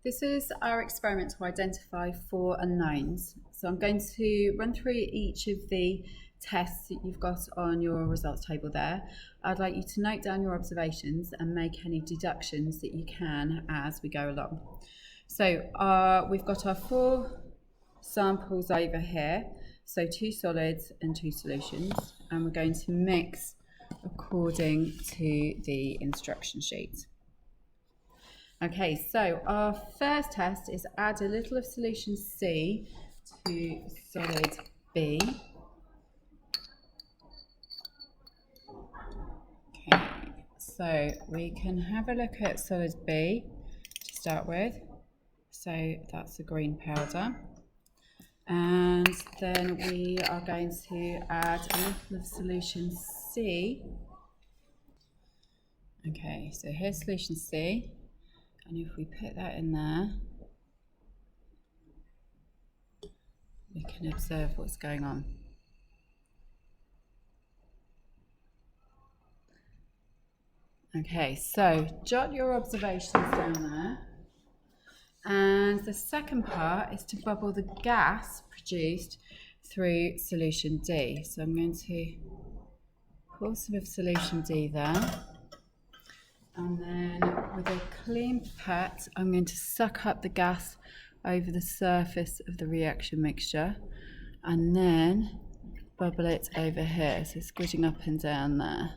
This is our experiment to identify 4 unknowns. So I'm going to run through each of the tests that you've got on your results table there. I'd like you to note down your observations and make any deductions that you can as we go along. So we've got our 4 samples over here, so 2 solids and 2 solutions, and we're going to mix according to the instruction sheet. Okay, so our first test is add a little of solution C to solid B. Okay, so we can have a look at solid B to start with. So that's the green powder. And then we are going to add a little of solution C. Okay, so here's solution C. And if we put that in there, we can observe what's going on. Okay, so jot your observations down there. And the second part is to bubble the gas produced through solution D. So I'm going to pour some of solution D there. And then with a clean pipette, I'm going to suck up the gas over the surface of the reaction mixture and then bubble it over here. So squishing up and down there.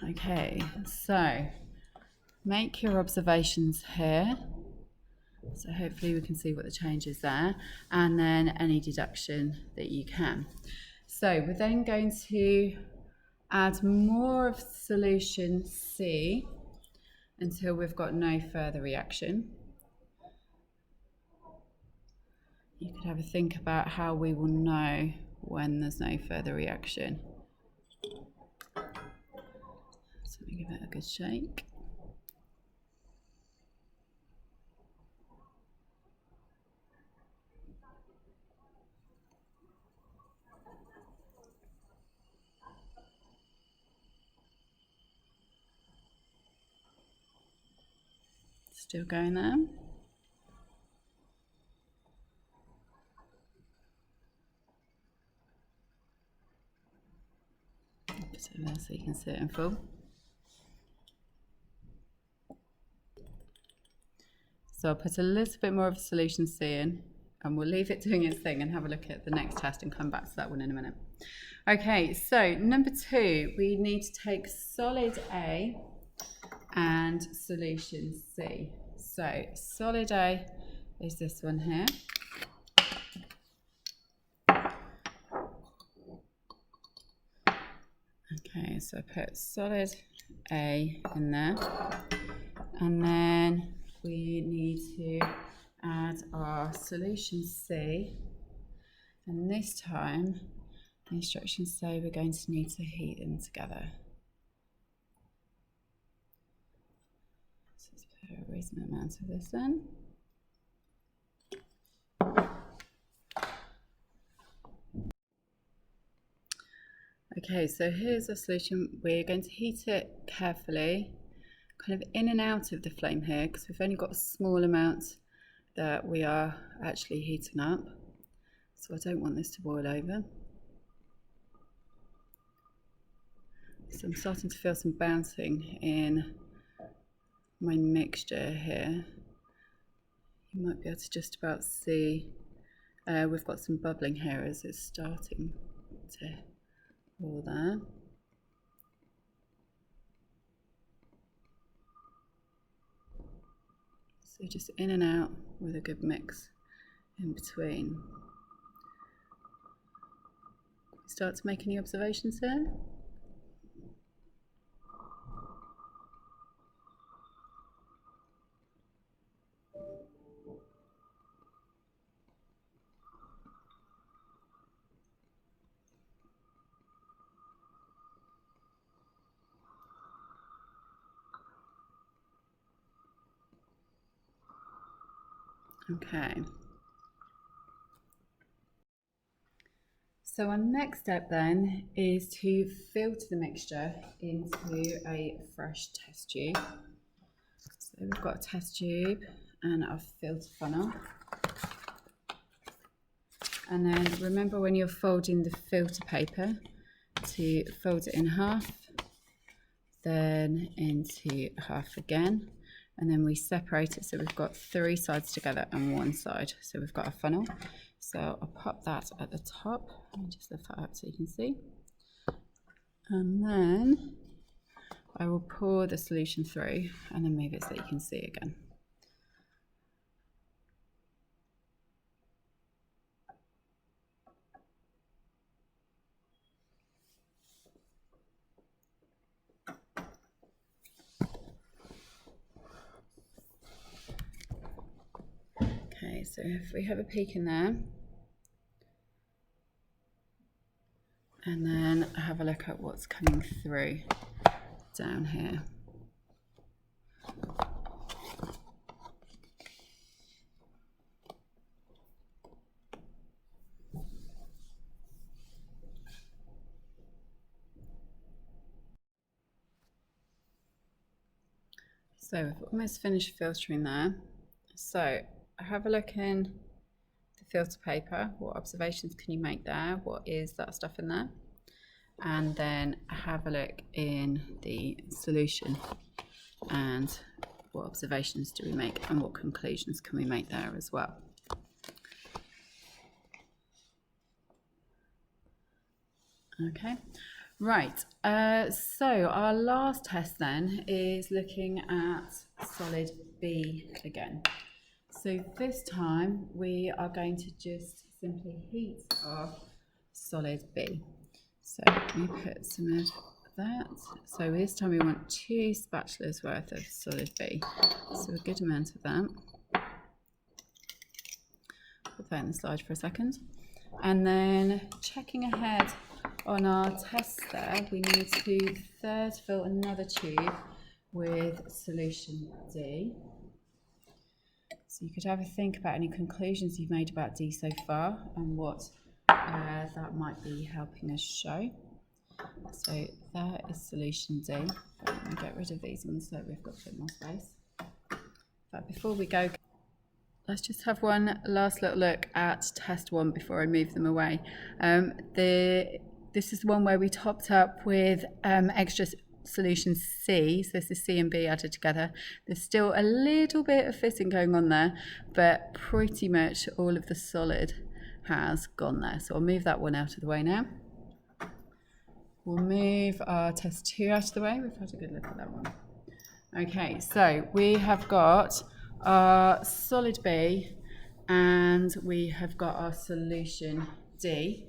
Okay, so make your observations here. So hopefully we can see what the change is there, and then any deduction that you can. So we're then going to add more of solution C until we've got no further reaction. You could have a think about how we will know when there's no further reaction. So we give it a good shake. Still going there. Put it there so you can see it in full. So I'll put a little bit more of a solution C in, and we'll leave it doing its thing and have a look at the next test and come back to that one in a minute. Okay, so number 2, we need to take solid A and solution C. So solid A is this one here. Okay, so I put solid A in there, and then we need to add our solution C, and this time the instructions say we're going to need to heat them together. So let's put a reasonable amount of this in. Okay, so here's our solution. We're going to heat it carefully, kind of in and out of the flame here, because we've only got a small amount that we are actually heating up. So I don't want this to boil over. So I'm starting to feel some bouncing in my mixture here. You might be able to just about see we've got some bubbling here as it's starting to boil there. So just in and out with a good mix in between. Start to make any observations here? Okay. So our next step then is to filter the mixture into a fresh test tube. So we've got a test tube and our filter funnel. And then remember when you're folding the filter paper to fold it in half, then into half again, and then we separate it so we've got 3 sides together and 1 side. So we've got a funnel. So I'll pop that at the top. Let me just lift that up so you can see. And then I will pour the solution through and then move it so that you can see again. Okay, so if we have a peek in there, and then have a look at what's coming through down here. So we've almost finished filtering there. So have a look in the filter paper. What observations can you make there? What is that stuff in there? And then have a look in the solution and what observations do we make and what conclusions can we make there as well. Okay, right, so our last test then is looking at solid B again. So this time we are going to just simply heat our solid B. So let me put some of that. So this time we want 2 spatulas worth of solid B. So a good amount of that. Put that in the slide for a second. And then checking ahead on our test there, we need to third fill another tube with solution D. So you could have a think about any conclusions you've made about D so far and what that might be helping us show. So there is solution D. Let me get rid of these ones so we've got a bit more space. But before we go, let's just have one last little look at test 1 before I move them away. This is the one where we topped up with extra solution C, so this is C and B added together. There's still a little bit of fitting going on there, but pretty much all of the solid has gone there. So I'll move that one out of the way now. We'll move our test 2 out of the way. We've had a good look at that one. Okay, so we have got our solid B and we have got our solution D.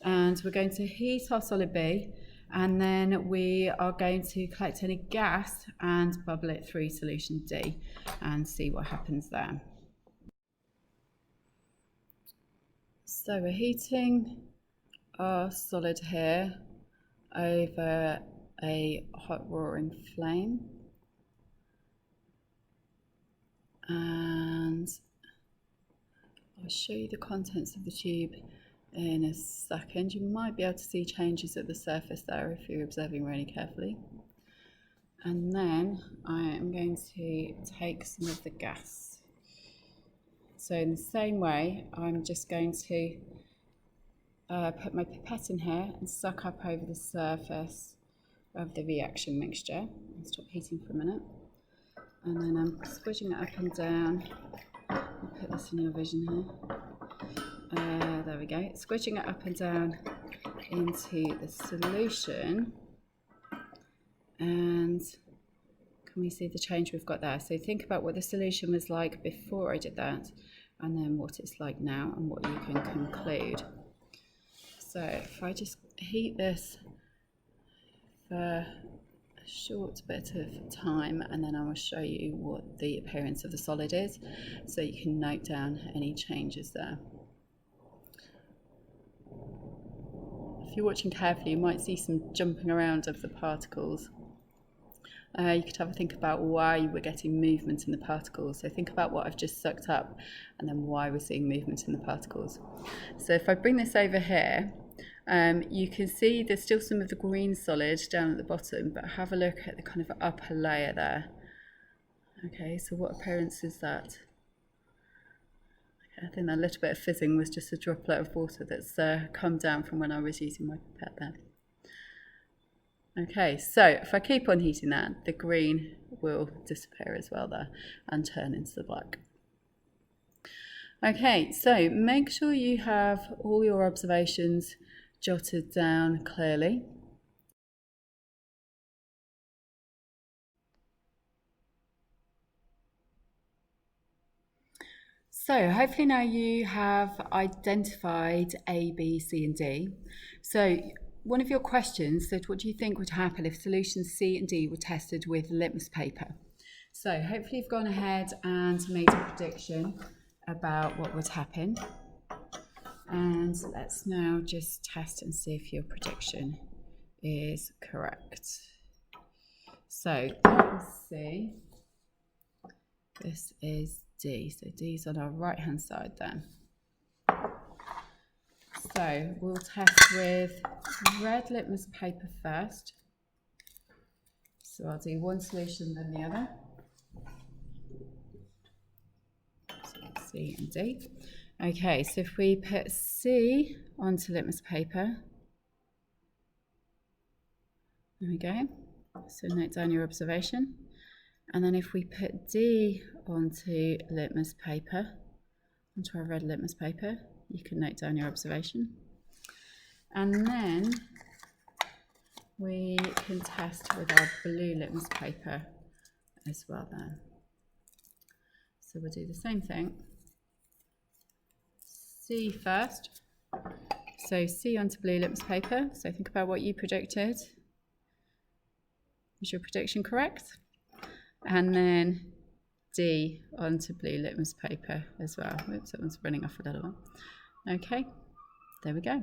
And we're going to heat our solid B, and then we are going to collect any gas and bubble it through solution D and see what happens there. So we're heating our solid here over a hot roaring flame, and I'll show you the contents of the tube in a second. You might be able to see changes at the surface there if you're observing really carefully. And then I am going to take some of the gas. So in the same way, I'm just going to put my pipette in here and suck up over the surface of the reaction mixture. I'll stop heating for a minute. And then I'm squishing it up and down. I'll put this in your vision here. There we go, squishing it up and down into the solution, and can we see the change we've got there? So think about what the solution was like before I did that, and then what it's like now and what you can conclude. So if I just heat this for a short bit of time, and then I will show you what the appearance of the solid is so you can note down any changes there. If you're watching carefully, you might see some jumping around of the particles. You could have a think about why we're getting movement in the particles. So think about what I've just sucked up and then why we're seeing movement in the particles. So if I bring this over here, you can see there's still some of the green solid down at the bottom, but have a look at the kind of upper layer there. Okay, so what appearance is that? Okay, I think that little bit of fizzing was just a droplet of water that's come down from when I was using my pipette there. Okay, so if I keep on heating that, the green will disappear as well there and turn into the black. Okay, so make sure you have all your observations jotted down clearly. So hopefully now you have identified A, B, C and D. So one of your questions said, what do you think would happen if solutions C and D were tested with litmus paper? So hopefully you've gone ahead and made a prediction about what would happen. And let's now just test and see if your prediction is correct. So that was C. This is D. So D is on our right hand side then. So we'll test with red litmus paper first. So I'll do one solution then the other. So C and D. Okay, so if we put C onto litmus paper, there we go. So note down your observation. And then if we put D onto litmus paper, onto our red litmus paper, you can note down your observation. And then we can test with our blue litmus paper as well then. So we'll do the same thing. C first. So C onto blue litmus paper. So think about what you predicted. Was your prediction correct? And then D onto blue litmus paper as well. Oops, that one's running off a little bit. Okay, there we go.